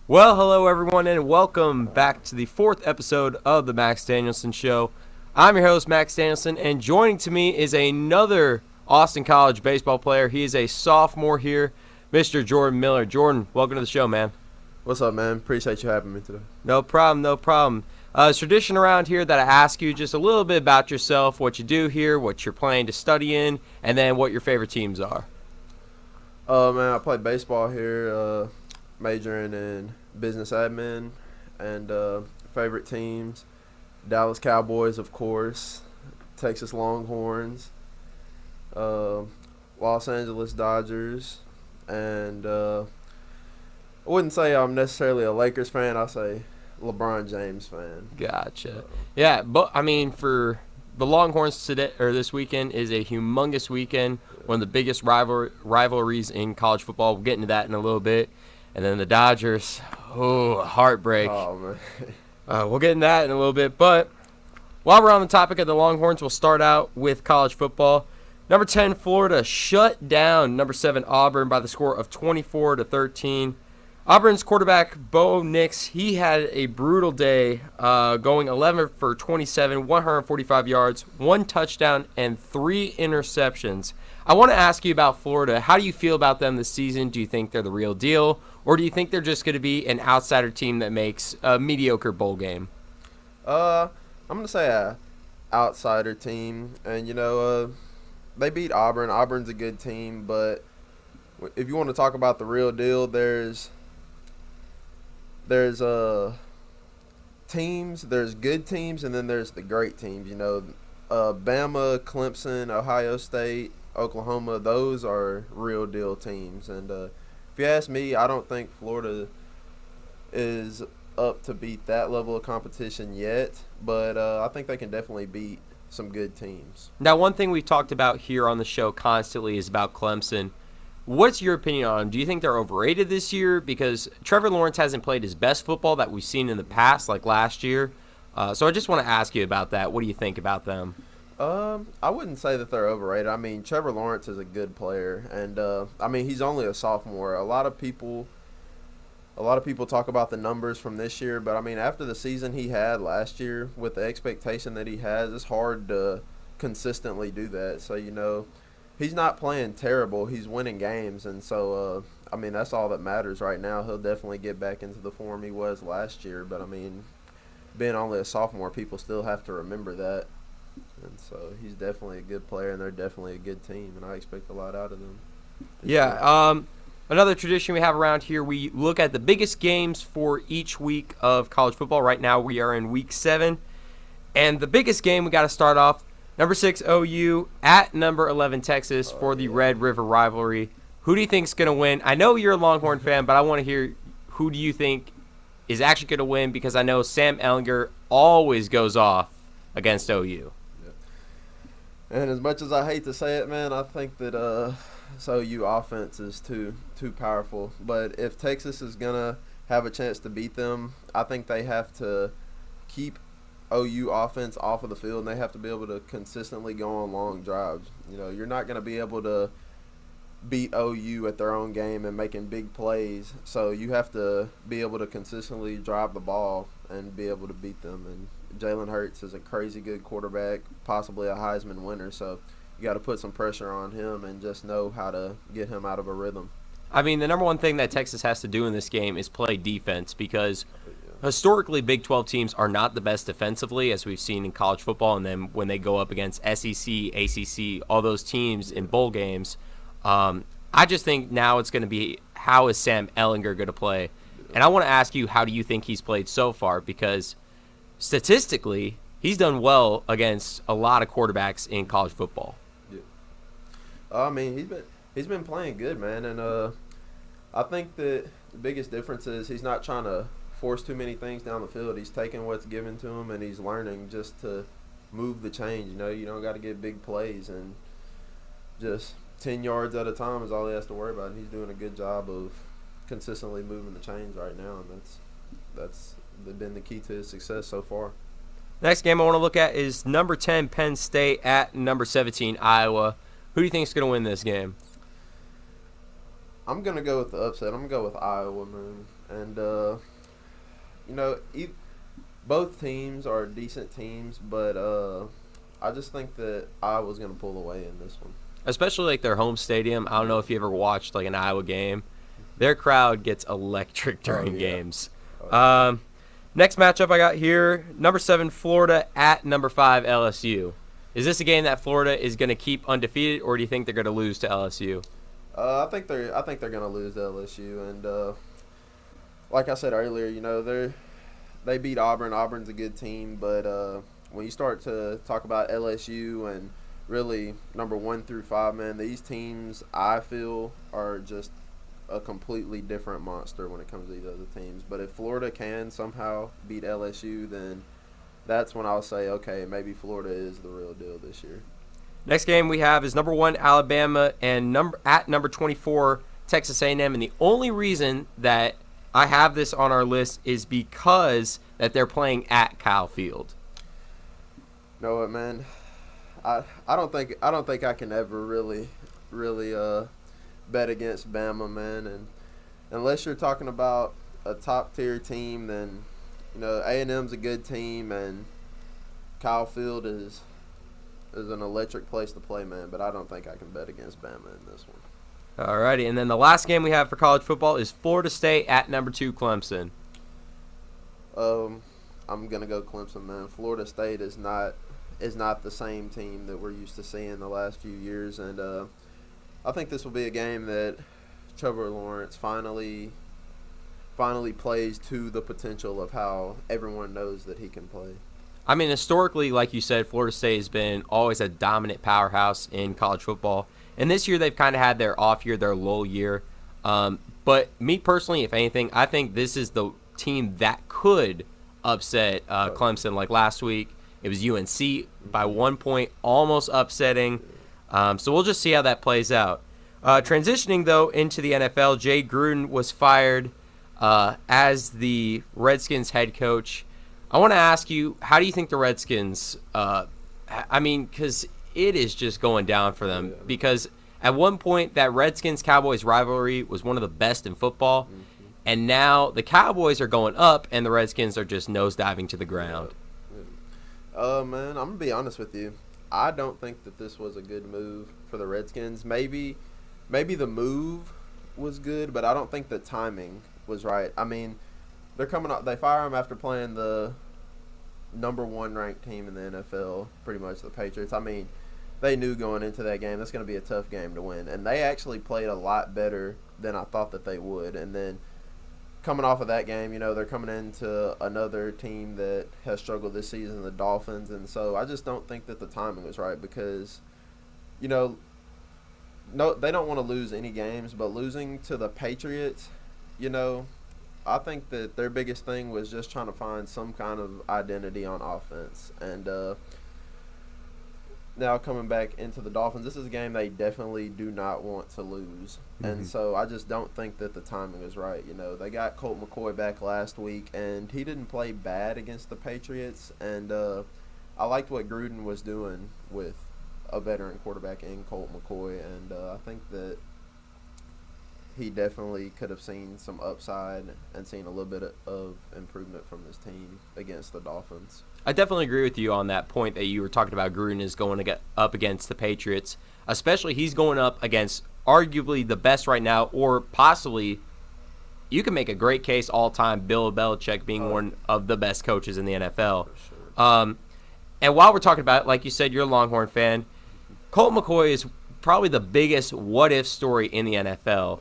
Well, hello everyone, and welcome back to the fourth episode of the Max Danielsen Show. I'm your host, Max Danielsen, and joining to me is another Austin College baseball player. He is a sophomore here, Mr. Jordan Miller. Jordan, welcome to the show, man. What's up, man? Appreciate you having me today. No problem, no problem. It's tradition around here that I ask you just a little bit about yourself, what you do here, what you're planning to study in, and then what your favorite teams are. Man, I play baseball here, majoring in business admin, and favorite teams, Dallas Cowboys, of course, Texas Longhorns, Los Angeles Dodgers, and I wouldn't say I'm necessarily a Lakers fan. I say LeBron James fan. Gotcha. Yeah, but I mean, for the Longhorns today or this weekend is a humongous weekend, one of the biggest rivalries in college football. We'll get into that in a little bit. And then the Dodgers, heartbreak. Oh, man. We'll get into that in a little bit. But while we're on the topic of the Longhorns, we'll start out with college football. Number 10, Florida shut down number 7, Auburn by the score of 24-13. Auburn's quarterback, Bo Nix, he had a brutal day, going 11 for 27, 145 yards, 1 touchdown, and 3 interceptions. I want to ask you about Florida. How do you feel about them this season? Do you think they're the real deal, or do you think they're just going to be an outsider team that makes a mediocre bowl game? I'm going to say a outsider team, and, they beat Auburn. Auburn's a good team, but if you want to talk about the real deal, there's teams, there's good teams, and then there's the great teams. Bama, Clemson, Ohio State, Oklahoma, those are real deal teams. And if you ask me, I don't think Florida is up to beat that level of competition yet, but I think they can definitely beat some good teams. Now, one thing we've talked about here on the show constantly is about Clemson. What's your opinion on them? Do you think they're overrated this year? Because Trevor Lawrence hasn't played his best football that we've seen in the past, like last year. So I just want to ask you about that. What do you think about them? I wouldn't say that they're overrated. I mean, Trevor Lawrence is a good player, and he's only a sophomore. A lot of people talk about the numbers from this year, but I mean, after the season he had last year, with the expectation that he has, it's hard to consistently do that. So he's not playing terrible. He's winning games, and so that's all that matters right now. He'll definitely get back into the form he was last year, but I mean, being only a sophomore, people still have to remember that. And so he's definitely a good player, and they're definitely a good team, and I expect a lot out of them. Yeah. Another tradition we have around here, we look at the biggest games for each week of college football. Right now we are in week 7. And the biggest game, we got to start off, number 6 OU at number 11 Texas for the Red River rivalry. Who do you think is going to win? I know you're a Longhorn fan, but I want to hear who do you think is actually going to win, because I know Sam Ehlinger always goes off against OU. And as much as I hate to say it, man, I think that this OU offense is too powerful. But if Texas is going to have a chance to beat them, I think they have to keep OU offense off of the field, and they have to be able to consistently go on long drives. You're not going to be able to beat OU at their own game and making big plays. So you have to be able to consistently drive the ball and be able to beat them. And Jalen Hurts is a crazy good quarterback, possibly a Heisman winner. So you got to put some pressure on him and just know how to get him out of a rhythm. I mean, the number one thing that Texas has to do in this game is play defense, because historically Big 12 teams are not the best defensively, as we've seen in college football. And then when they go up against SEC, ACC, all those teams in bowl games, I just think now it's going to be, how is Sam Ehlinger going to play? And I want to ask you, how do you think he's played so far? Because statistically, he's done well against a lot of quarterbacks in college football. Yeah. I mean, he's been playing good, man, and I think that the biggest difference is he's not trying to force too many things down the field. He's taking what's given to him, and he's learning just to move the chains. You don't got to get big plays, and just 10 yards at a time is all he has to worry about. And he's doing a good job of consistently moving the chains right now, and that's been the key to his success so far. Next game I want to look at is number 10 Penn State at number 17 Iowa. Who do you think is going to win this game? I'm gonna go with the upset. I'm gonna go with Iowa, man. And you know, both teams are decent teams, but I just think that Iowa's gonna pull away in this one. Especially like their home stadium. I don't know if you ever watched like an Iowa game. Their crowd gets electric during games. Yeah. Next matchup I got here, number 7 Florida at number 5 LSU. Is this a game that Florida is going to keep undefeated, or do you think they're going to lose to LSU? I think they're gonna lose to LSU, and like I said earlier, you know they beat Auburn. Auburn's a good team, but when you start to talk about LSU and really number 1 through 5, man, these teams I feel are just a completely different monster when it comes to these other teams. But if Florida can somehow beat LSU, then that's when I'll say, okay, maybe Florida is the real deal this year. Next game we have is number 1 Alabama and number 24 Texas A&M, and the only reason that I have this on our list is because that they're playing at Kyle Field. You know what, man? I don't think I can ever really bet against Bama, man. And unless you're talking about a top tier team, then you know A&M's a good team, and Kyle Field is an electric place to play, man. But I don't think I can bet against Bama in this one. Alrighty, and then the last game we have for college football is Florida State at number 2 Clemson. I'm gonna go Clemson, man. Florida State is not the same team that we're used to seeing the last few years, and I think this will be a game that Trevor Lawrence finally plays to the potential of how everyone knows that he can play. I mean, historically, like you said, Florida State has been always a dominant powerhouse in college football. And this year they've kind of had their off year, their lull year. But me personally, if anything, I think this is the team that could upset Clemson. Like last week, it was UNC by 1 point, almost upsetting. So we'll just see how that plays out. Transitioning, though, into the NFL, Jay Gruden was fired as the Redskins head coach. I want to ask you, how do you think the Redskins I mean, because it is just going down for them. Yeah. Because at one point, that Redskins-Cowboys rivalry was one of the best in football. Mm-hmm. And now the Cowboys are going up, and the Redskins are just nosediving to the ground. Man, I'm going to be honest with you. I don't think that this was a good move for the Redskins. Maybe the move was good, but I don't think the timing was right. I mean, they're coming up. They fire him after playing the number 1 ranked team in the NFL, pretty much the Patriots. I mean, they knew going into that game that's going to be a tough game to win, and they actually played a lot better than I thought that they would. And then coming off of that game, you know, they're coming into another team that has struggled this season, the Dolphins, and so I just don't think that the timing was right because, you know, no, they don't want to lose any games, but losing to the Patriots, you know, I think that their biggest thing was just trying to find some kind of identity on offense. And now coming back into the Dolphins, this is a game they definitely do not want to lose. Mm-hmm. And so I just don't think that the timing is right. You know, they got Colt McCoy back last week, and he didn't play bad against the Patriots. And I liked what Gruden was doing with a veteran quarterback in Colt McCoy. And I think that he definitely could have seen some upside and seen a little bit of improvement from this team against the Dolphins. I definitely agree with you on that point that you were talking about. Gruden is going to get up against the Patriots, especially he's going up against arguably the best right now, or possibly you can make a great case all-time, Bill Belichick being one of the best coaches in the NFL. For sure. And while we're talking about it, like you said, you're a Longhorn fan, Colt McCoy is probably the biggest what-if story in the NFL.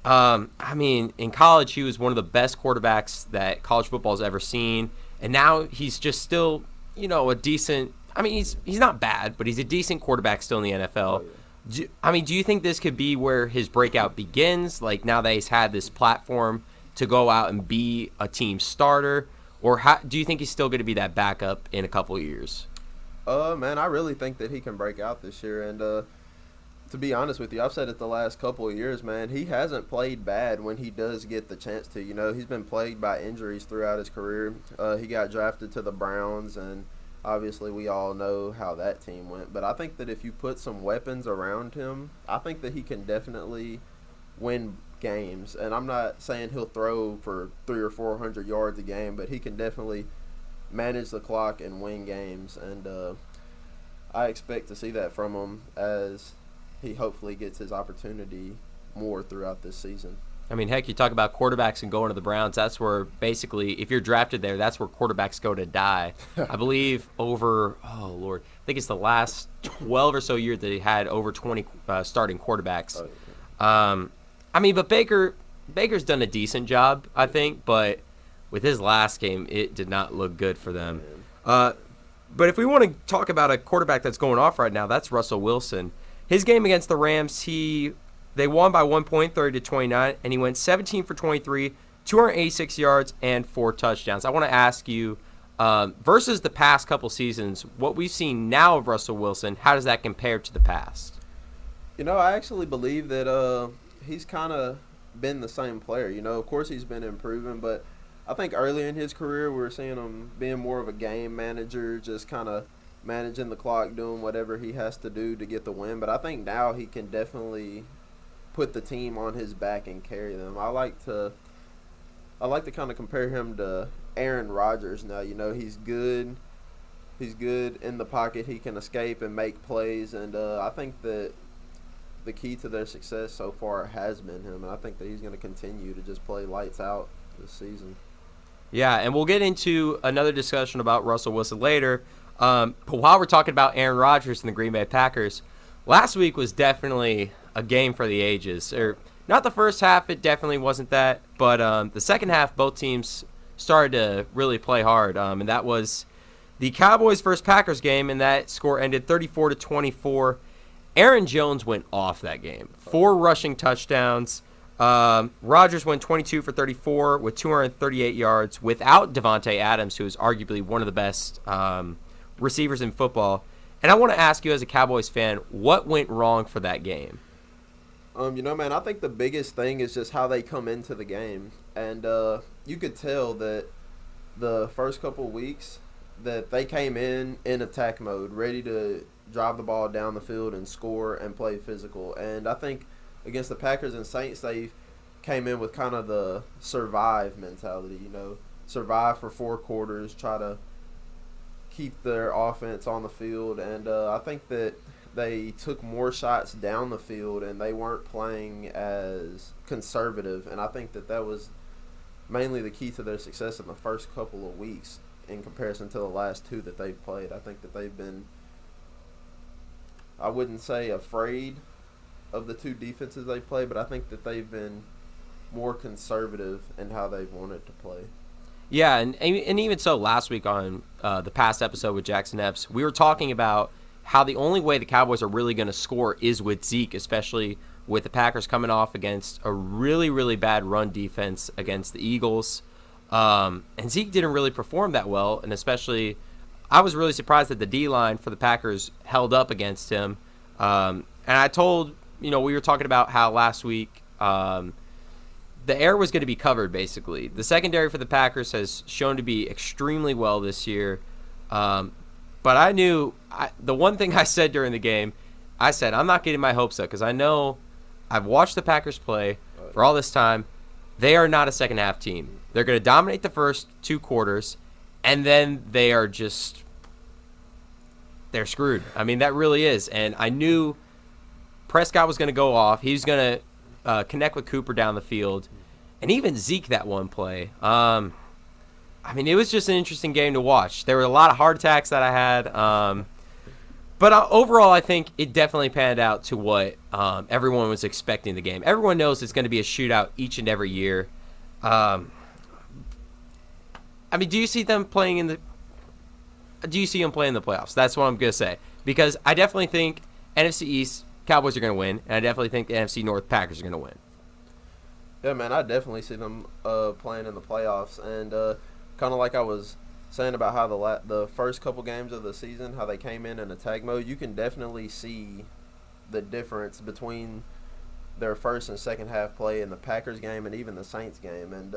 I mean, in college, he was one of the best quarterbacks that college football has ever seen. And now he's just still, you know, a decent – I mean, he's not bad, but he's a decent quarterback still in the NFL. Do you think this could be where his breakout begins? Like, now that he's had this platform to go out and be a team starter? Or do you think he's still going to be that backup in a couple of years? Man, I really think that he can break out this year. And to be honest with you, I've said it the last couple of years, man, he hasn't played bad when he does get the chance to. You know, he's been plagued by injuries throughout his career. He got drafted to the Browns, and obviously we all know how that team went. But I think that if you put some weapons around him, I think that he can definitely win games. And I'm not saying he'll throw for 300 or 400 yards a game, but he can definitely manage the clock and win games. And I expect to see that from him as he hopefully gets his opportunity more throughout this season. I mean, heck, you talk about quarterbacks and going to the Browns. That's where basically, if you're drafted there, that's where quarterbacks go to die. I believe I think it's the last 12 or so years that he had over 20 starting quarterbacks. I mean, but Baker's done a decent job, I think, but with his last game, it did not look good for them. But if we want to talk about a quarterback that's going off right now, that's Russell Wilson. His game against the Rams, they won by 1 point, 30-29, and he went 17 for 23, 286 yards, and 4 touchdowns. I want to ask you, versus the past couple seasons, what we've seen now of Russell Wilson, how does that compare to the past? I actually believe that he's kind of been the same player. Of course he's been improving, but I think early in his career we were seeing him being more of a game manager, just kind of managing the clock, doing whatever he has to do to get the win. But I think now he can definitely put the team on his back and carry them. I like to kind of compare him to Aaron Rodgers now. He's good. He's good in the pocket. He can escape and make plays, and I think that the key to their success so far has been him, and I think that he's going to continue to just play lights out this season. Yeah, and we'll get into another discussion about Russell Wilson later. But while we're talking about Aaron Rodgers and the Green Bay Packers, last week was definitely a game for the ages. Or not the first half, it definitely wasn't that, but the second half, both teams started to really play hard, and that was the Cowboys versus Packers game, and that score ended 34-24. Aaron Jones went off that game. 4 rushing touchdowns. Rodgers went 22 for 34 with 238 yards without Devontae Adams, who is arguably one of the best receivers in football. And I want to ask you, as a Cowboys fan, what went wrong for that game? Man, I think the biggest thing is just how they come into the game. And you could tell that the first couple of weeks that they came in attack mode, ready to drive the ball down the field and score and play physical. And I think against the Packers and Saints, they came in with kind of the survive mentality, survive for 4 quarters, try to keep their offense on the field. And I think that they took more shots down the field and they weren't playing as conservative. And I think that was mainly the key to their success in the first couple of weeks in comparison to the last 2 that they've played. I think that they've been, I wouldn't say afraid of the 2 defenses they play, but I think that they've been more conservative in how they've wanted to play. Yeah, and even so, last week on the past episode with Jackson Epps, we were talking about how the only way the Cowboys are really going to score is with Zeke, especially with the Packers coming off against a really, really bad run defense against the Eagles. And Zeke didn't really perform that well, and especially I was really surprised that the D-line for the Packers held up against him. And I told, we were talking about how last week the air was going to be covered, basically. The secondary for the Packers has shown to be extremely well this year. But I knew the one thing I said during the game, I said, I'm not getting my hopes up because I know I've watched the Packers play for all this time. They are not a second-half team. They're going to dominate the first 2 quarters, and then they're screwed. I mean, that really is. And I knew Prescott was going to go off. He was going to connect with Cooper down the field, and even Zeke that one play. It was just an interesting game to watch. There were a lot of heart attacks that I had. But overall, I think it definitely panned out to what everyone was expecting the game. Everyone knows it's going to be a shootout each and every year. Do you see them playing in the playoffs? That's what I'm going to say. Because I definitely think NFC East Cowboys are going to win, and I definitely think the NFC North Packers are going to win. Yeah, man, I definitely see them playing in the playoffs. And kind of like I was saying about how the first couple games of the season, how they came in attack mode, you can definitely see the difference between their first and second half play in the Packers game and even the Saints game. And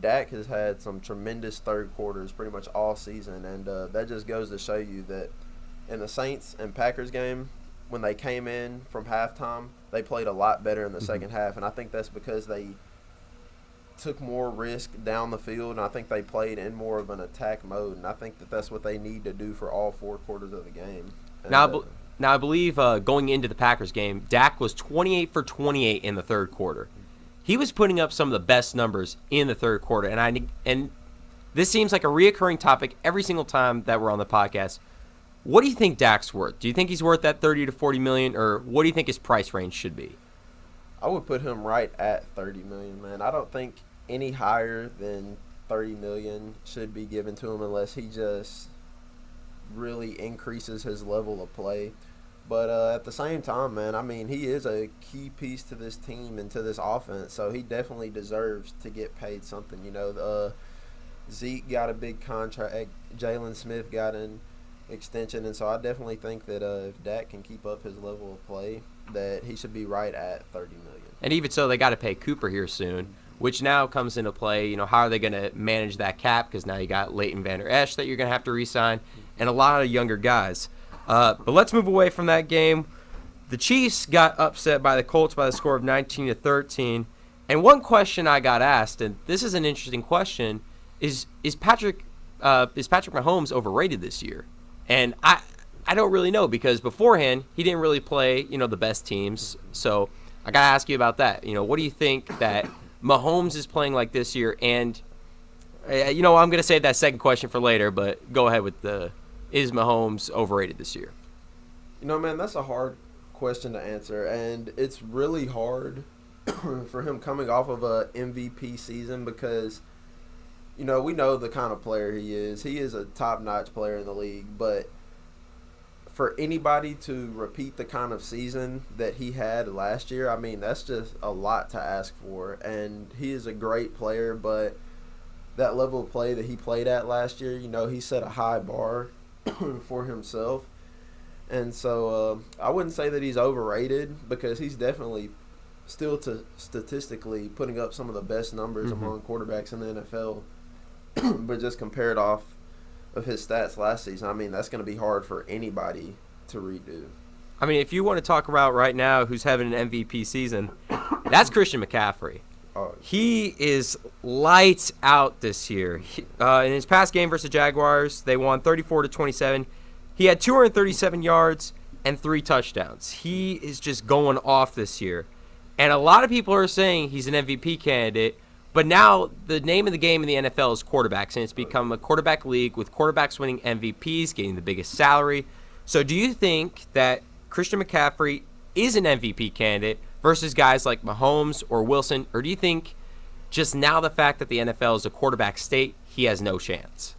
Dak has had some tremendous third quarters pretty much all season, and that just goes to show you that in the Saints and Packers game, when they came in from halftime, they played a lot better in the second half, and I think that's because they took more risk down the field, and I think they played in more of an attack mode, and I think that that's what they need to do for all 4 quarters of the game. And, Now, I believe going into the Packers game, Dak was 28 for 28 in the third quarter. He was putting up some of the best numbers in the third quarter, and this seems like a reoccurring topic every single time that we're on the podcast. What do you think Dak's worth? Do you think he's worth that 30 to 40 million, or what do you think his price range should be? I would put him right at 30 million, man. I don't think any higher than 30 million should be given to him unless he just really increases his level of play. But at the same time, man, I mean, he is a key piece to this team and to this offense, so he definitely deserves to get paid something. You know, Zeke got a big contract. Jalen Smith got an extension, and so I definitely think that if Dak can keep up his level of play, that he should be right at 30 million. And even so, they got to pay Cooper here soon, which now comes into play. You know, how are they going to manage that cap? Because now you got Leighton Vander Esch that you're going to have to re-sign, and a lot of younger guys. But let's move away from that game. The Chiefs got upset by the Colts by the score of 19-13. And one question I got asked, and this is an interesting question, is Patrick Mahomes overrated this year? And I don't really know, because beforehand he didn't really play, the best teams. So I got to ask you about that. What do you think that Mahomes is playing like this year? And I'm going to save that second question for later, but go ahead with is Mahomes overrated this year? Man, that's a hard question to answer, and it's really hard for him coming off of a MVP season because we know the kind of player he is. He is a top-notch player in the league, but for anybody to repeat the kind of season that he had last year, I mean, that's just a lot to ask for. And he is a great player, but that level of play that he played at last year, he set a high bar for himself. And so I wouldn't say that he's overrated, because he's definitely still statistically putting up some of the best numbers among quarterbacks in the NFL. But just compared off of his stats last season, I mean, that's going to be hard for anybody to redo. I mean, if you want to talk about right now who's having an MVP season, that's Christian McCaffrey. He is lights out this year. In his past game versus the Jaguars, they won 34-27. He had 237 yards and 3 touchdowns. He is just going off this year. And a lot of people are saying he's an MVP candidate, but now the name of the game in the NFL is quarterbacks, and it's become a quarterback league with quarterbacks winning MVPs, getting the biggest salary. So do you think that Christian McCaffrey is an MVP candidate versus guys like Mahomes or Wilson, or do you think just now the fact that the NFL is a quarterback state, he has no chance?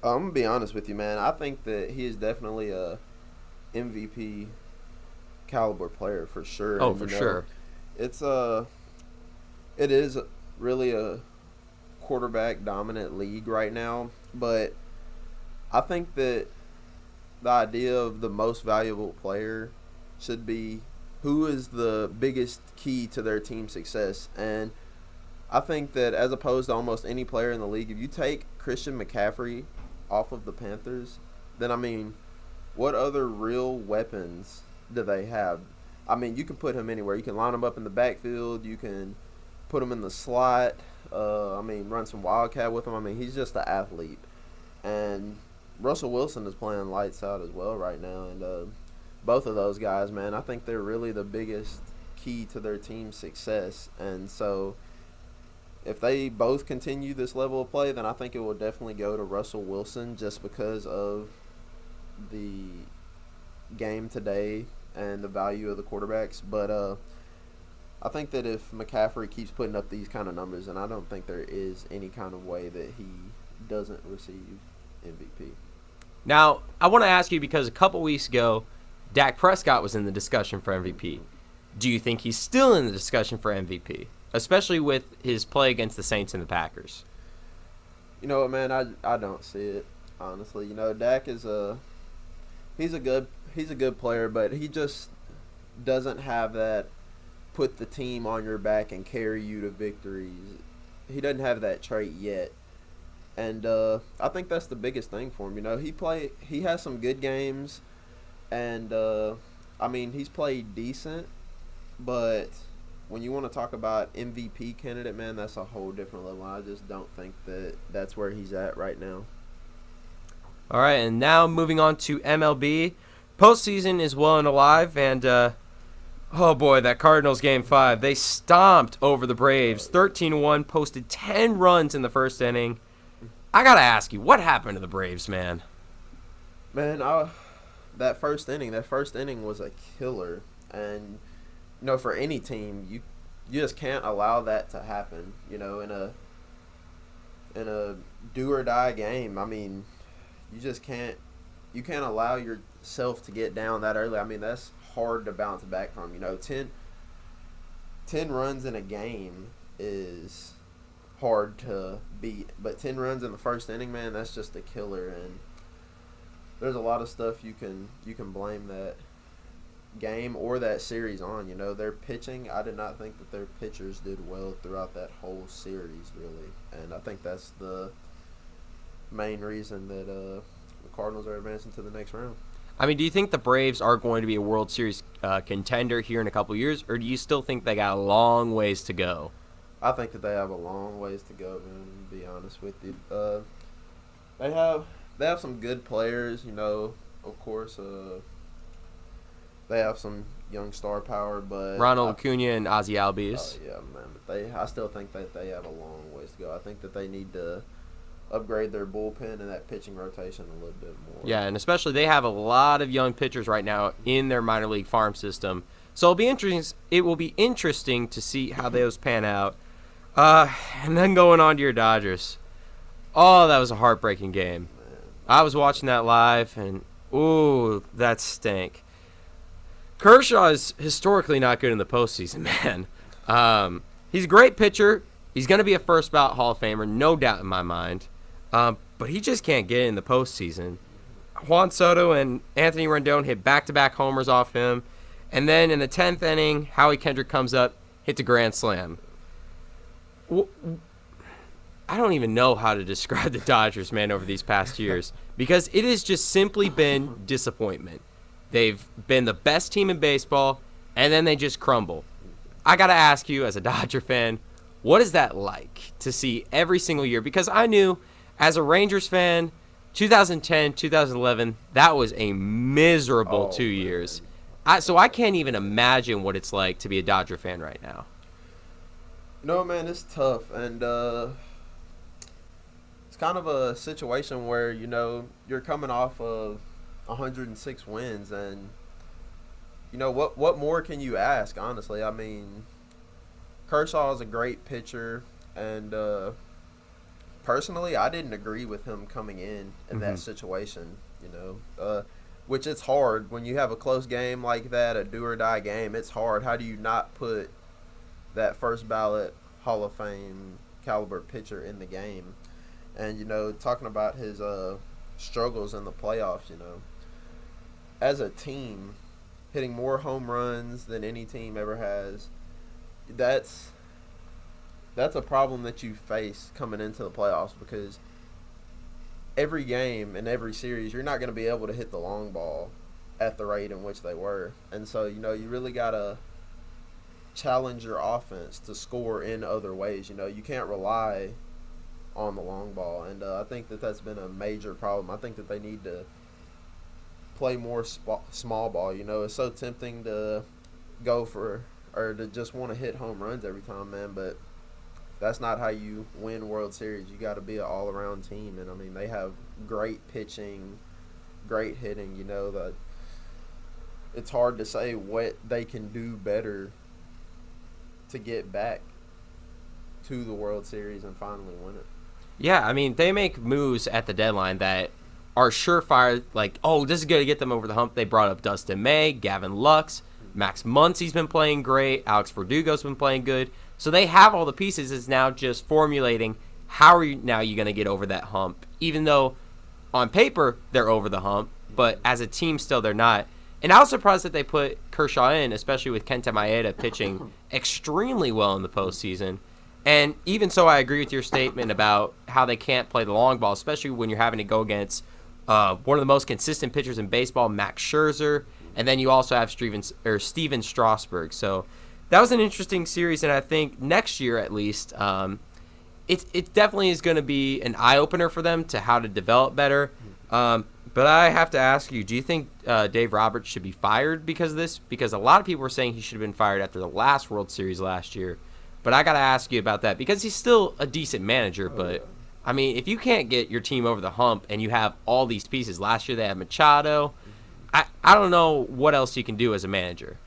I'm going to be honest with you, man. I think that he is definitely a MVP caliber player for sure. Oh, for sure. It is really a quarterback dominant league right now, but I think that the idea of the most valuable player should be who is the biggest key to their team success. And I think that as opposed to almost any player in the league, if you take Christian McCaffrey off of the Panthers, then, I mean, what other real weapons do they have? I mean, you can put him anywhere. You can line him up in the backfield. You can put him in the slot. Run some wildcat with him. I mean, he's just an athlete. And Russell Wilson is playing lights out as well right now. And both of those guys, man, I think they're really the biggest key to their team's success. And so if they both continue this level of play, then I think it will definitely go to Russell Wilson just because of the game today and the value of the quarterbacks. But I think that if McCaffrey keeps putting up these kind of numbers, and I don't think there is any kind of way that he doesn't receive MVP. Now, I want to ask you, because a couple weeks ago, Dak Prescott was in the discussion for MVP. Do you think he's still in the discussion for MVP, especially with his play against the Saints and the Packers? You know what, man? I don't see it, honestly. Dak is he's a good player, but he just doesn't have that put the team on your back and carry you to victories. He doesn't have that trait yet. And I think that's the biggest thing for him. He has some good games, and he's played decent, But when you want to talk about MVP candidate, man, that's a whole different level. I just don't think that that's where he's at right now. All right, and now moving on to MLB. Postseason is well and alive, and oh boy, that Cardinals game 5. They stomped over the Braves, 13-1, posted 10 runs in the first inning. I got to ask you, what happened to the Braves, man? Man, that first inning was a killer. And, for any team, you just can't allow that to happen, in a do or die game. I mean, you just can't allow yourself to get down that early. I mean, that's hard to bounce back from. 10 runs in a game is hard to beat, but 10 runs in the first inning, man, that's just a killer. And there's a lot of stuff you can blame that game or that series on. Their pitching, I did not think that their pitchers did well throughout that whole series, really. And I think that's the main reason that the Cardinals are advancing to the next round. I mean, do you think the Braves are going to be a World Series contender here in a couple years, or do you still think they got a long ways to go? I think that they have a long ways to go, man, to be honest with you. They have some good players, of course. They have some young star power, but Ronald Acuna and Ozzie Albies. Yeah, man. But I still think that they have a long ways to go. I think that they need to upgrade their bullpen and that pitching rotation a little bit more. Yeah, and especially they have a lot of young pitchers right now in their minor league farm system. So it'll be interesting. It will be interesting to see how those pan out. And then going on to your Dodgers. Oh, that was a heartbreaking game. Man. I was watching that live, and ooh, that stank. Kershaw is historically not good in the postseason, man. He's a great pitcher. He's going to be a first ballot Hall of Famer, no doubt in my mind. But he just can't get in the postseason. Juan Soto and Anthony Rendon hit back-to-back homers off him. And then in the 10th inning, Howie Kendrick comes up, hits a grand slam. I don't even know how to describe the Dodgers, man, over these past years. Because it has just simply been disappointment. They've been the best team in baseball, and then they just crumble. I got to ask you, as a Dodger fan, what is that like to see every single year? Because I knew, as a Rangers fan, 2010, 2011, that was a miserable 2 years. So I can't even imagine what it's like to be a Dodger fan right now. No, man, it's tough. And it's kind of a situation where, you're coming off of 106 wins. And, what more can you ask, honestly? I mean, Kershaw is a great pitcher. And personally, I didn't agree with him coming in that situation, which it's hard when you have a close game like that, a do-or-die game. It's hard. How do you not put that first ballot Hall of Fame caliber pitcher in the game? And, talking about his struggles in the playoffs, as a team, hitting more home runs than any team ever has, that's a problem that you face coming into the playoffs, because every game and every series, you're not going to be able to hit the long ball at the rate in which they were. And so, you really got to challenge your offense to score in other ways. You can't rely on the long ball. And I think that that's been a major problem. I think that they need to play more small ball. It's so tempting to go for or to just want to hit home runs every time, man, but that's not how you win World Series. You got to be an all-around team. And, I mean, they have great pitching, great hitting. That it's hard to say what they can do better to get back to the World Series and finally win it. Yeah, I mean, they make moves at the deadline that are surefire, like, oh, this is going to get them over the hump. They brought up Dustin May, Gavin Lux, Max Muncy's been playing great, Alex Verdugo's been playing good. So they have all the pieces. It's now just formulating how are you going to get over that hump, even though on paper they're over the hump, but as a team still they're not. And I was surprised that they put Kershaw in, especially with Kenta Maeda pitching extremely well in the postseason. And even so, I agree with your statement about how they can't play the long ball, especially when you're having to go against one of the most consistent pitchers in baseball, Max Scherzer, and then you also have Steven Strasburg. So that was an interesting series, and I think next year at least, it definitely is going to be an eye opener for them to how to develop better. But I have to ask you, do you think Dave Roberts should be fired because of this? Because a lot of people were saying he should have been fired after the last World Series last year. But I got to ask you about that because he's still a decent manager. But, I mean, if you can't get your team over the hump and you have all these pieces, last year they had Machado, I don't know what else you can do as a manager.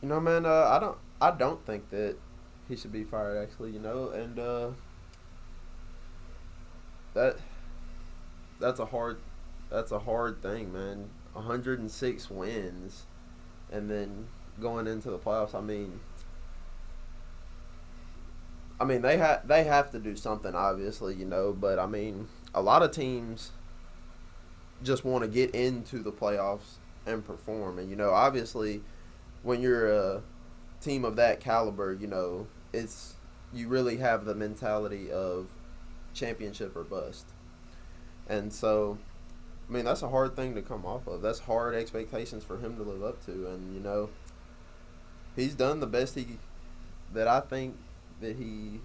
You know, man, I don't think that he should be fired, actually, you know, and that's a hard thing, man. 106 wins, and then going into the playoffs. I mean, they have to do something, obviously, you know. But I mean, a lot of teams just want to get into the playoffs and perform, and you know, obviously, when you're a team of that caliber, you know, you really have the mentality of championship or bust. And so, I mean, that's a hard thing to come off of. That's hard expectations for him to live up to. And, you know, he's done the best that I think that he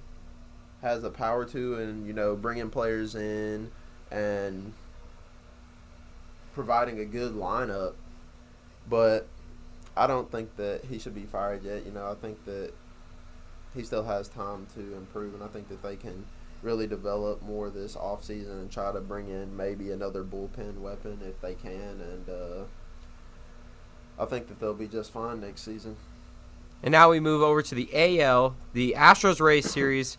has the power to, and, you know, bringing players in and providing a good lineup. But I don't think that he should be fired yet. You know, I think that he still has time to improve, and I think that they can really develop more this offseason and try to bring in maybe another bullpen weapon if they can. And I think that they'll be just fine next season. And now we move over to the AL, the Astros-Rays series.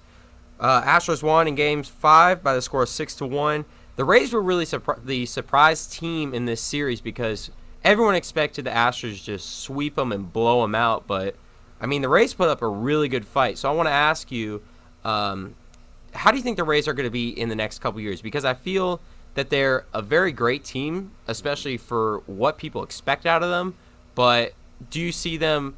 Astros won in Games 5 by the score of 6-1. The Rays were really the surprise team in this series because everyone expected the Astros just sweep them and blow them out. But, I mean, the Rays put up a really good fight. So I want to ask you, how do you think the Rays are going to be in the next couple years? Because I feel that they're a very great team, especially for what people expect out of them. But do you see them,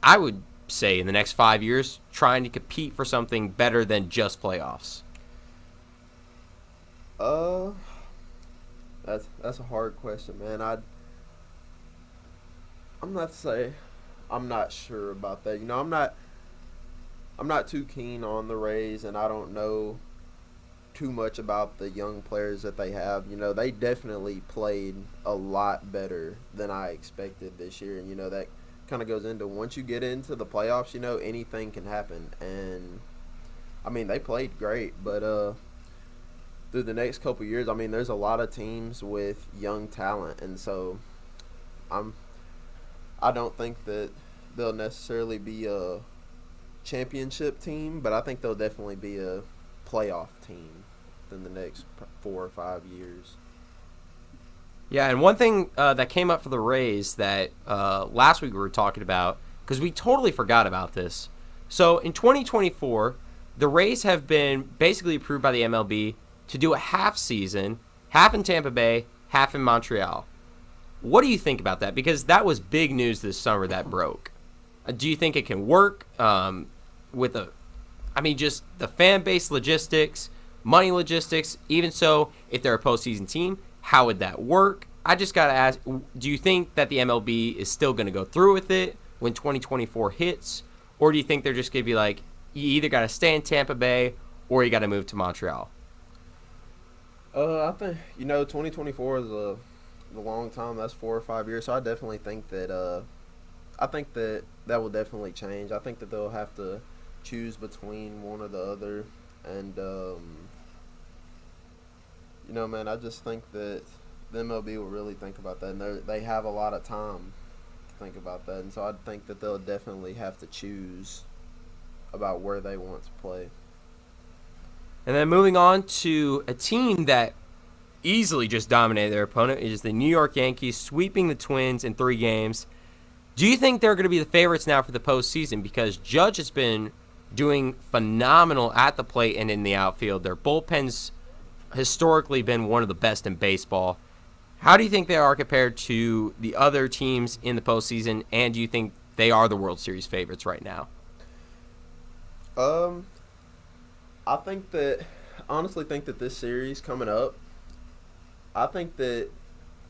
I would say, in the next 5 years, trying to compete for something better than just playoffs? That's a hard question, man. I'm not sure about that. You know, I'm not too keen on the Rays, and I don't know too much about the young players that they have. You know, they definitely played a lot better than I expected this year, and you know that kind of goes into once you get into the playoffs, you know, anything can happen. And I mean, they played great, but through the next couple years, I mean, there's a lot of teams with young talent, and so I don't think that they'll necessarily be a championship team, but I think they'll definitely be a playoff team in the next 4 or 5 years. Yeah, and one thing that came up for the Rays that last week we were talking about, because we totally forgot about this. So in 2024, the Rays have been basically approved by the MLB to do a half season, half in Tampa Bay, half in Montreal. What do you think about that? Because that was big news this summer that broke. Do you think it can work with just the fan base logistics, money logistics? Even so, if they're a postseason team, how would that work? I just got to ask, do you think that the MLB is still going to go through with it when 2024 hits? Or do you think they're just going to be like, you either got to stay in Tampa Bay or you got to move to Montreal? I think, 2024 is a long time. That's 4 or 5 years. So I definitely think that that will definitely change. I think that they'll have to choose between one or the other. And, man, I just think that the MLB will really think about that. And they have a lot of time to think about that. And so I think that they'll definitely have to choose about where they want to play. And then moving on to a team that easily just dominated their opponent is the New York Yankees, sweeping the Twins in 3 games. Do you think they're going to be the favorites now for the postseason? Because Judge has been doing phenomenal at the plate and in the outfield. Their bullpen's historically been one of the best in baseball. How do you think they are compared to the other teams in the postseason? And do you think they are the World Series favorites right now? I honestly think that this series coming up, I think that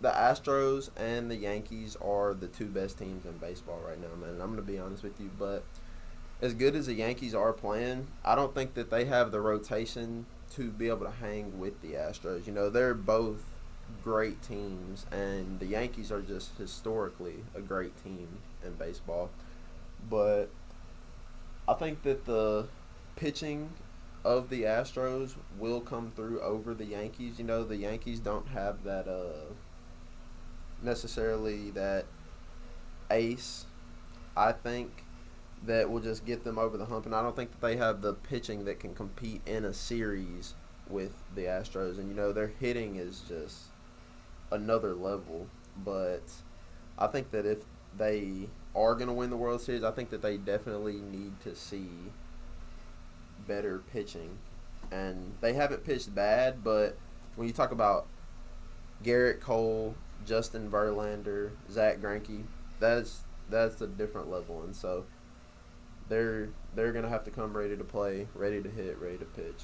the Astros and the Yankees are the two best teams in baseball right now, man. And I'm going to be honest with you, but as good as the Yankees are playing, I don't think that they have the rotation to be able to hang with the Astros. You know, they're both great teams, and the Yankees are just historically a great team in baseball. But I think that the pitching of the Astros will come through over the Yankees. You know, the Yankees don't have that necessarily that ace, I think, that will just get them over the hump. And I don't think that they have the pitching that can compete in a series with the Astros. And, you know, their hitting is just another level. But I think that if they are going to win the World Series, I think that they definitely need to see better pitching. And they haven't pitched bad, but when you talk about Garrett Cole, Justin Verlander, Zach Greinke, that's a different level. And so they're going to have to come ready to play, ready to hit, ready to pitch.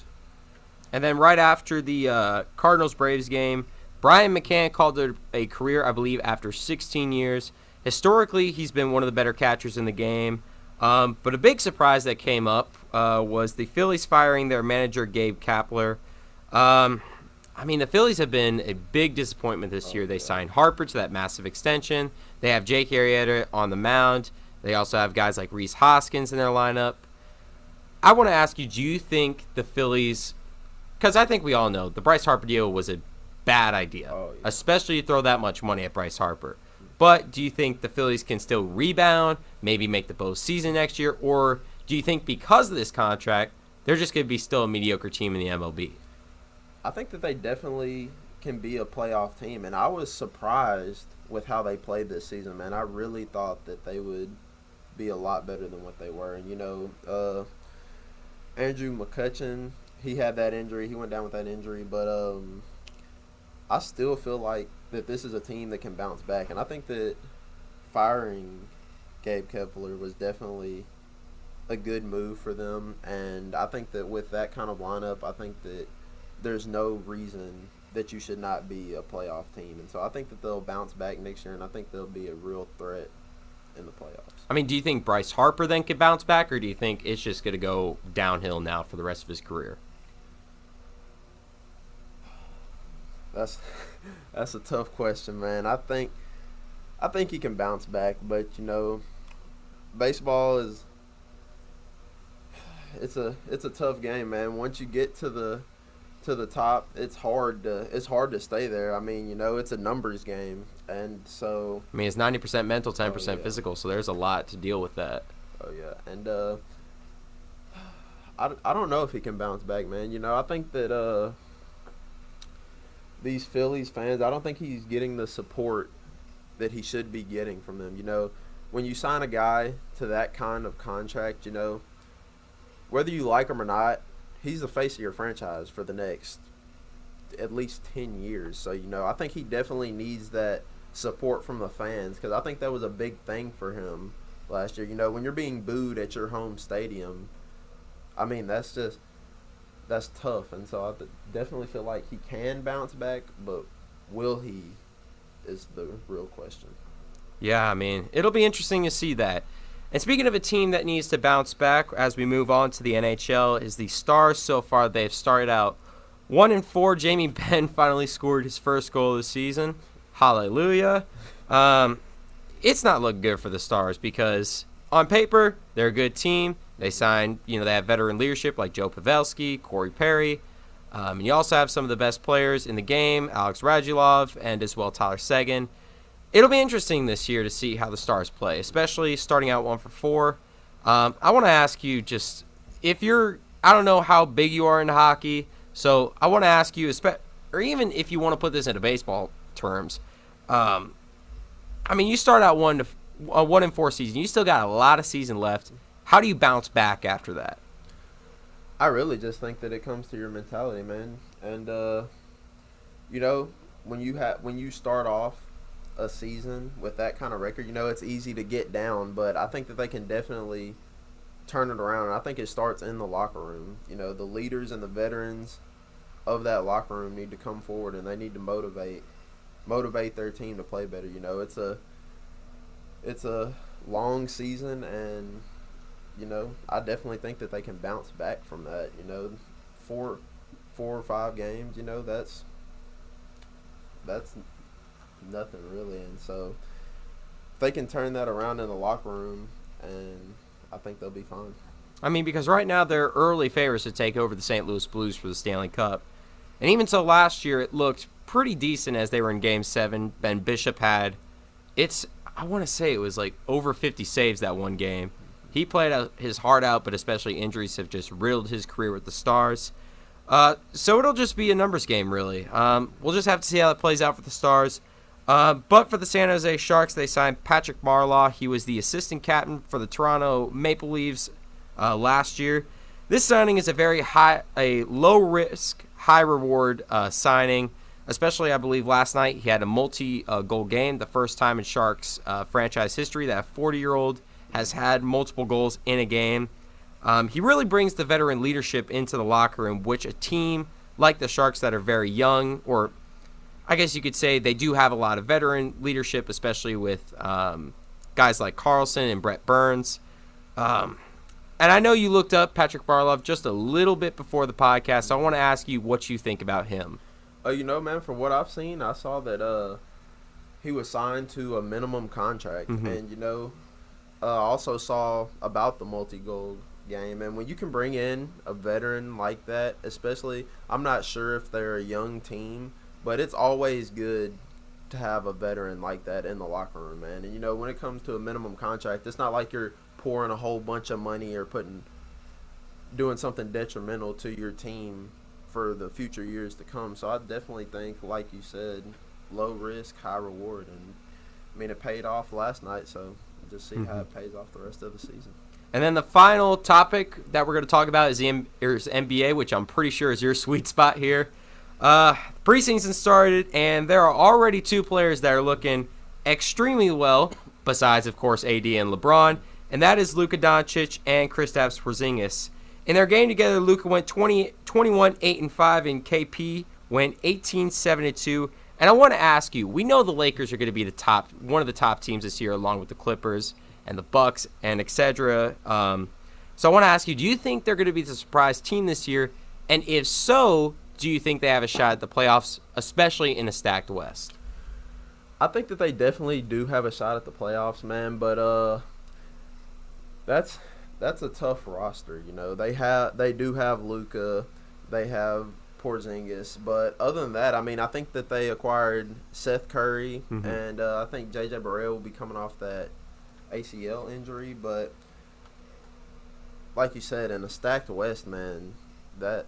And then right after the Cardinals-Braves game, Brian McCann called it a career, I believe, after 16 years. Historically, he's been one of the better catchers in the game. But a big surprise that came up was the Phillies firing their manager, Gabe Kapler. I mean, the Phillies have been a big disappointment this year. They signed Harper to that massive extension. They have Jake Arrieta on the mound. They also have guys like Rhys Hoskins in their lineup. I want to ask you, do you think the Phillies, because I think we all know the Bryce Harper deal was a bad idea, especially to throw that much money at Bryce Harper. But do you think the Phillies can still rebound, maybe make the postseason next year, or do you think because of this contract, they're just going to be still a mediocre team in the MLB? I think that they definitely can be a playoff team, and I was surprised with how they played this season, man. I really thought that they would be a lot better than what they were. And, you know, Andrew McCutchen, he had that injury. He went down with that injury, but I still feel like that this is a team that can bounce back. And I think that firing Gabe Kepler was definitely a good move for them. And I think that with that kind of lineup, I think that there's no reason that you should not be a playoff team. And so I think that they'll bounce back next year, and I think they'll be a real threat in the playoffs. I mean, do you think Bryce Harper then could bounce back, or do you think it's just going to go downhill now for the rest of his career? That's a tough question, man. I think he can bounce back, but you know, baseball is it's a tough game, man. Once you get to the top, it's hard to stay there. I mean, you know, it's a numbers game, and so I mean, it's 90% mental, 10% physical, so there's a lot to deal with that. Oh yeah, and I don't know if he can bounce back, man. You know, I think that these Phillies fans, I don't think he's getting the support that he should be getting from them. You know, when you sign a guy to that kind of contract, you know, whether you like him or not, he's the face of your franchise for the next at least 10 years. So, you know, I think he definitely needs that support from the fans, because I think that was a big thing for him last year. You know, when you're being booed at your home stadium, I mean, that's tough. And so I definitely feel like he can bounce back, but will he is the real question. Yeah, I mean, it'll be interesting to see that. And speaking of a team that needs to bounce back as we move on to the NHL is the Stars. So far, they've started out 1-4. Jamie Benn finally scored his first goal of the season. Hallelujah. It's not looking good for the Stars because on paper, they're a good team. They signed, you know, they have veteran leadership like Joe Pavelski, Corey Perry. And you also have some of the best players in the game, Alex Radulov, and as well Tyler Seguin. It'll be interesting this year to see how the Stars play, especially starting out 1-4. I want to ask you just if you're, I don't know how big you are into hockey, so I want to ask you, or even if you want to put this into baseball terms, I mean, you start out 1-4 season. You still got a lot of season left. How do you bounce back after that? I really just think that it comes to your mentality, man. And you know, when you start off a season with that kind of record, you know, it's easy to get down, but I think that they can definitely turn it around. And I think it starts in the locker room. You know, the leaders and the veterans of that locker room need to come forward, and they need to motivate motivate their team to play better. You know, it's a long season, and you know, I definitely think that they can bounce back from that. You know, four or five games. You know, that's nothing really, and so if they can turn that around in the locker room, and I think they'll be fine. I mean, because right now they're early favorites to take over the St. Louis Blues for the Stanley Cup. And even so, last year it looked pretty decent as they were in Game 7. Ben Bishop had, I want to say it was like over 50 saves that one game. He played his heart out, but especially injuries have just riddled his career with the Stars. So it'll just be a numbers game, really. We'll just have to see how it plays out for the Stars. But for the San Jose Sharks, they signed Patrick Marleau. He was the assistant captain for the Toronto Maple Leafs last year. This signing is a low-risk, high-reward signing. Especially, I believe, last night he had a multi-goal game, the first time in Sharks franchise history that a 40-year-old has had multiple goals in a game. He really brings the veteran leadership into the locker room, which a team like the Sharks that are very young, or I guess you could say they do have a lot of veteran leadership, especially with guys like Carlson and Brett Burns. And I know you looked up Patrick Marleau just a little bit before the podcast, so I want to ask you what you think about him. You know, man, from what I've seen, I saw that he was signed to a minimum contract. Mm-hmm. And, you know, I also saw about the multi-goal game. And when you can bring in a veteran like that, especially, I'm not sure if they're a young team, but it's always good to have a veteran like that in the locker room, man. And, you know, when it comes to a minimum contract, it's not like you're pouring a whole bunch of money or doing something detrimental to your team for the future years to come. So I definitely think, like you said, low risk, high reward. And, I mean, it paid off last night, so just see how it pays off the rest of the season. And then the final topic that we're going to talk about is the NBA, which I'm pretty sure is your sweet spot here. Preseason started, and there are already two players that are looking extremely well, besides, of course, AD and LeBron, and that is Luka Doncic and Kristaps Porzingis. In their game together, Luka went 21, 8, and 5, and KP went 18, 7, and 2. And I want to ask you, we know the Lakers are going to be one of the top teams this year, along with the Clippers and the Bucks and etc. So I want to ask you, do you think they're going to be the surprise team this year? And if so, do you think they have a shot at the playoffs, especially in a stacked West? I think that they definitely do have a shot at the playoffs, man. But that's a tough roster. You know, they do have Luka, they have Porzingis, but other than that, I mean, I think that they acquired Seth Curry, and I think JJ Barea will be coming off that ACL injury. But like you said, in a stacked West, man, I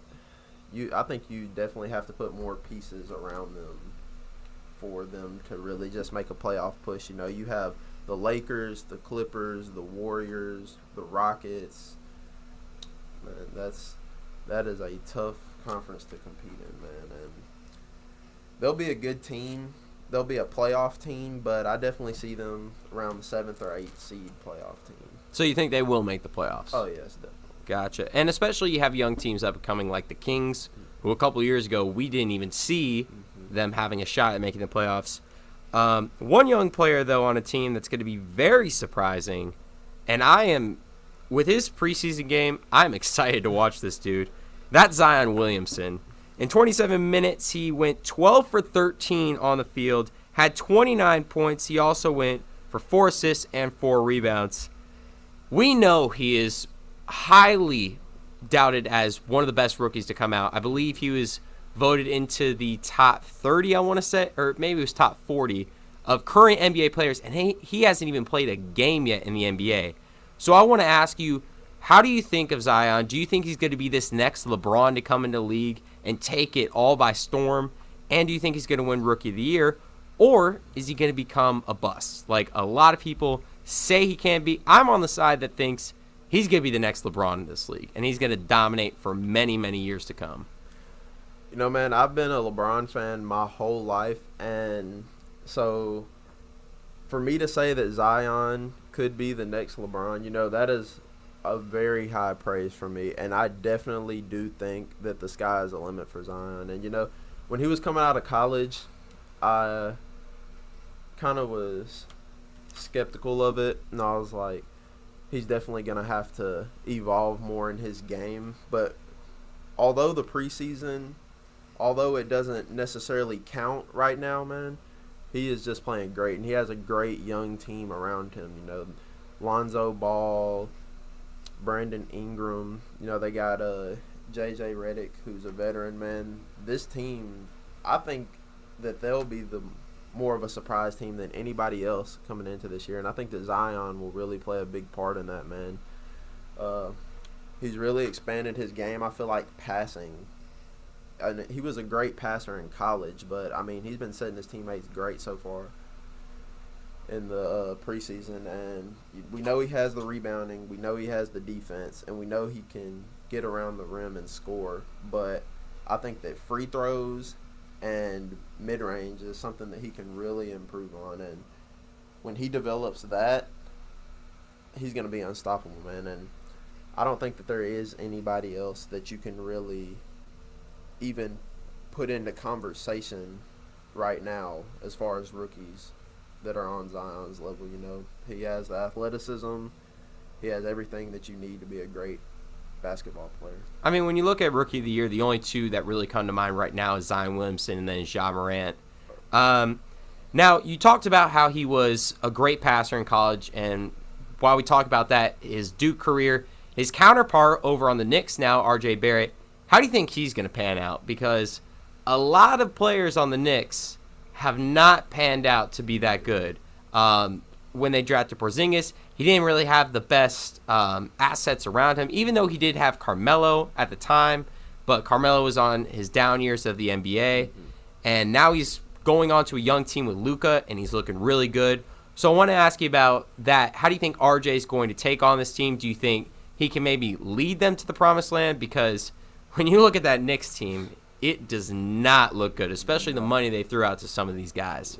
think you definitely have to put more pieces around them for them to really just make a playoff push. You know, you have the Lakers, the Clippers, the Warriors, the Rockets. Man, that is a tough conference to compete in, man. And they'll be a good team. They'll be a playoff team, but I definitely see them around the 7th or 8th seed playoff team. So you think they will make the playoffs? Oh, yes, definitely. Gotcha. And especially you have young teams up and coming like the Kings, who a couple of years ago we didn't even see them having a shot at making the playoffs. One young player, though, on a team that's going to be very surprising, and with his preseason game, I'm excited to watch this dude. That's Zion Williamson. In 27 minutes, he went 12 for 13 on the field, had 29 points. He also went for 4 assists and 4 rebounds. We know he is highly doubted as one of the best rookies to come out. I believe he was voted into the top 30, I want to say, or maybe it was top 40 of current NBA players, and he hasn't even played a game yet in the NBA. So I want to ask you, how do you think of Zion? Do you think he's going to be this next LeBron to come into the league and take it all by storm? And do you think he's going to win Rookie of the Year? Or is he going to become a bust? Like a lot of people say he can be. I'm on the side that thinks he's going to be the next LeBron in this league, and he's going to dominate for many, many years to come. You know, man, I've been a LeBron fan my whole life, and so for me to say that Zion could be the next LeBron, you know, that is a very high praise for me, and I definitely do think that the sky is the limit for Zion. And, you know, when he was coming out of college, kind of was skeptical of it, and I was like, he's definitely going to have to evolve more in his game. But although the preseason, although it doesn't necessarily count right now, man, he is just playing great, and he has a great young team around him. You know, Lonzo Ball, Brandon Ingram. You know, they got J.J. Redick, who's a veteran, man. This team, I think that they'll be the more of a surprise team than anybody else coming into this year, and I think that Zion will really play a big part in that, man. He's really expanded his game. I feel like passing. And he was a great passer in college, but, I mean, he's been setting his teammates great so far in the preseason. And we know he has the rebounding. We know he has the defense. And we know he can get around the rim and score. But I think that free throws and mid-range is something that he can really improve on. And when he develops that, he's going to be unstoppable, man. And I don't think that there is anybody else that you can really even put into conversation right now as far as rookies that are on Zion's level. You know, he has the athleticism, he has everything that you need to be a great basketball player. I mean, when you look at Rookie of the Year, the only two that really come to mind right now is Zion Williamson and then Ja Morant. Now, you talked about how he was a great passer in college, and while we talk about that, his Duke career, his counterpart over on the Knicks now, R.J. Barrett, how do you think he's going to pan out? Because a lot of players on the Knicks have not panned out to be that good. When they drafted Porzingis, he didn't really have the best assets around him, even though he did have Carmelo at the time. But Carmelo was on his down years of the NBA. And now he's going on to a young team with Luka, and he's looking really good. So I want to ask you about that. How do you think RJ is going to take on this team? Do you think he can maybe lead them to the promised land? Because when you look at that Knicks team, it does not look good, especially the money they threw out to some of these guys.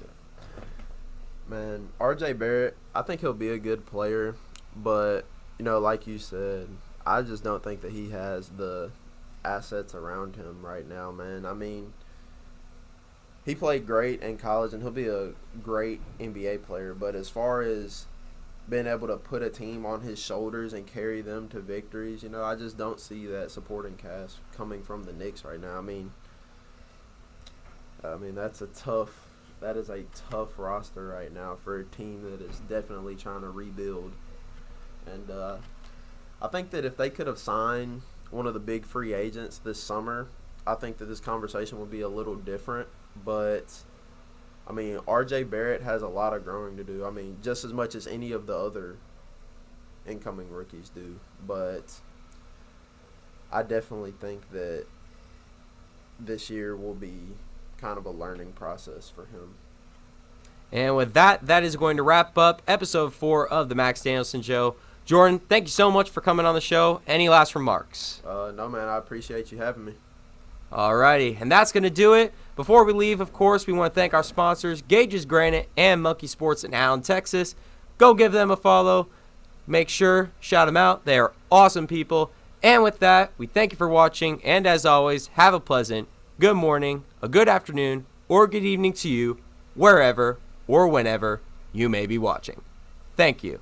Man, R.J. Barrett, I think he'll be a good player, but, you know, like you said, I just don't think that he has the assets around him right now, man. I mean, he played great in college, and he'll be a great NBA player, but as far as being able to put a team on his shoulders and carry them to victories, you know, I just don't see that supporting cast coming from the Knicks right now. I mean, that is a tough roster right now for a team that is definitely trying to rebuild. And I think that if they could have signed one of the big free agents this summer, I think that this conversation would be a little different. But I mean, R.J. Barrett has a lot of growing to do. I mean, just as much as any of the other incoming rookies do. But I definitely think that this year will be kind of a learning process for him. And with that, that is going to wrap up episode 4 of the Max Danielsen Show. Jordan, thank you so much for coming on the show. Any last remarks? No, man. I appreciate you having me. Alrighty, and that's going to do it. Before we leave, of course, we want to thank our sponsors, Gage's Granite and Monkey Sports in Allen, Texas. Go give them a follow. Make sure, shout them out. They are awesome people. And with that, we thank you for watching. And as always, have a pleasant good morning, a good afternoon, or good evening to you, wherever or whenever you may be watching. Thank you.